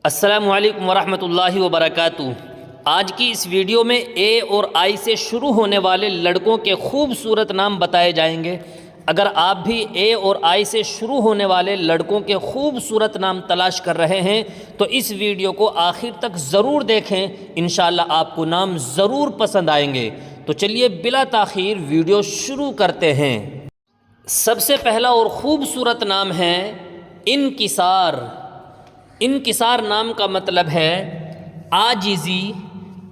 السلام علیکم ورحمۃ اللہ وبرکاتہ۔ آج کی اس ویڈیو میں اے اور آئی سے شروع ہونے والے لڑکوں کے خوبصورت نام بتائے جائیں گے۔ اگر آپ بھی اے اور آئی سے شروع ہونے والے لڑکوں کے خوبصورت نام تلاش کر رہے ہیں تو اس ویڈیو کو آخر تک ضرور دیکھیں، انشاءاللہ آپ کو نام ضرور پسند آئیں گے۔ تو چلیے بلا تاخیر ویڈیو شروع کرتے ہیں۔ سب سے پہلا اور خوبصورت نام ہے انکسار۔ انکسار نام کا مطلب ہے عاجزی،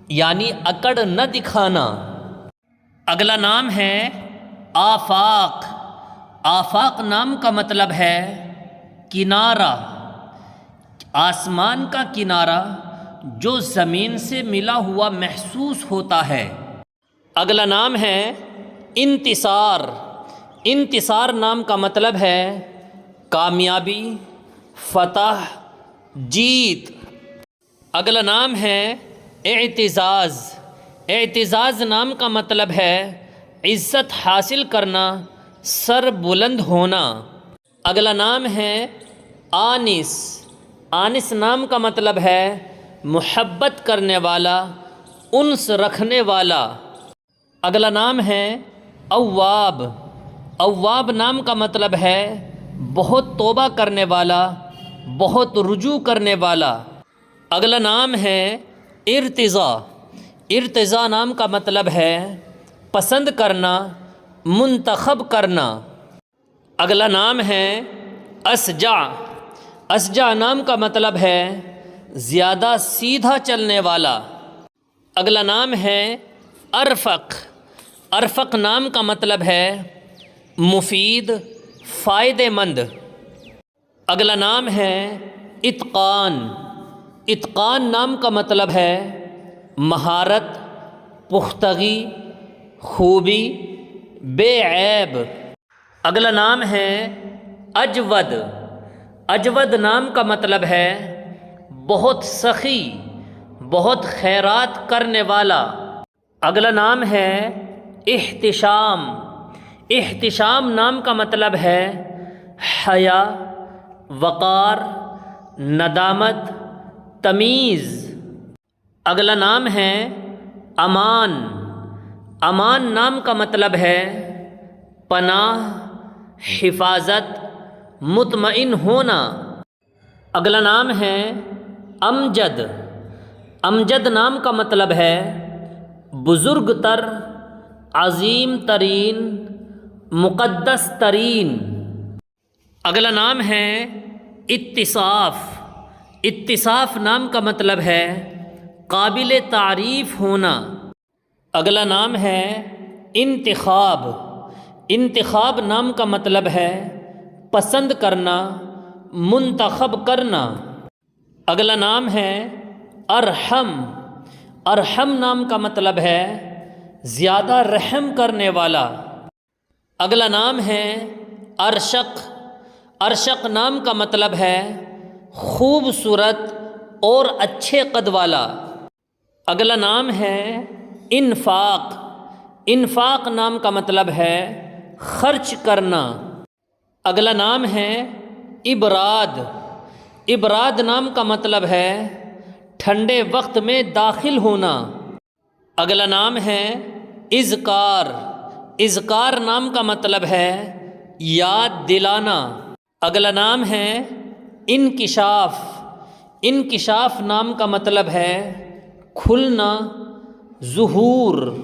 یعنی اکڑ نہ دکھانا۔ اگلا نام ہے آفاق۔ آفاق نام کا مطلب ہے کنارہ، آسمان کا کنارہ جو زمین سے ملا ہوا محسوس ہوتا ہے۔ اگلا نام ہے انتصار۔ انتصار نام کا مطلب ہے کامیابی، فتح، جیت۔ اگلا نام ہے اعتزاز۔ اعتزاز نام کا مطلب ہے عزت حاصل کرنا، سر بلند ہونا۔ اگلا نام ہے آنس۔ آنس نام کا مطلب ہے محبت کرنے والا، انس رکھنے والا۔ اگلا نام ہے اواب۔ اواب نام کا مطلب ہے بہت توبہ کرنے والا، بہت رجوع کرنے والا۔ اگلا نام ہے ارتضاء۔ ارتضاء نام کا مطلب ہے پسند کرنا، منتخب کرنا۔ اگلا نام ہے اشجع۔ اشجع نام کا مطلب ہے زیادہ سیدھا چلنے والا۔ اگلا نام ہے ارفق۔ ارفق نام کا مطلب ہے مفید، فائدہ مند۔ اگلا نام ہے اتقان۔ اتقان نام کا مطلب ہے مہارت، پختگی، خوبی، بے عیب۔ اگلا نام ہے اجود۔ اجود نام کا مطلب ہے بہت سخی، بہت خیرات کرنے والا۔ اگلا نام ہے احتشام۔ احتشام نام کا مطلب ہے حیا، وقار، ندامت، تمیز۔ اگلا نام ہے امان۔ امان نام کا مطلب ہے پناہ، حفاظت، مطمئن ہونا۔ اگلا نام ہے امجد۔ امجد نام کا مطلب ہے بزرگ تر، عظیم ترین، مقدس ترین۔ اگلا نام ہے اتصاف۔ اتصاف نام کا مطلب ہے قابل تعریف ہونا۔ اگلا نام ہے انتخاب۔ انتخاب نام کا مطلب ہے پسند کرنا، منتخب کرنا۔ اگلا نام ہے ارحم۔ ارحم نام کا مطلب ہے زیادہ رحم کرنے والا۔ اگلا نام ہے ارشق۔ ارشق نام کا مطلب ہے خوبصورت اور اچھے قد والا۔ اگلا نام ہے انفاق۔ انفاق نام کا مطلب ہے خرچ کرنا۔ اگلا نام ہے ابراد۔ ابراد نام کا مطلب ہے ٹھنڈے وقت میں داخل ہونا۔ اگلا نام ہے اذکار۔ اذکار نام کا مطلب ہے یاد دلانا۔ اگلا نام ہے انکشاف۔ انکشاف نام کا مطلب ہے کھلنا، ظہور۔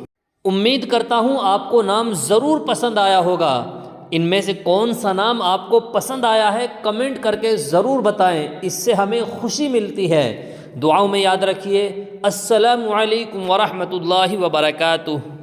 امید کرتا ہوں آپ کو نام ضرور پسند آیا ہوگا۔ ان میں سے کون سا نام آپ کو پسند آیا ہے کمنٹ کر کے ضرور بتائیں، اس سے ہمیں خوشی ملتی ہے۔ دعاؤں میں یاد رکھیے۔ السلام علیکم ورحمۃ اللہ وبرکاتہ۔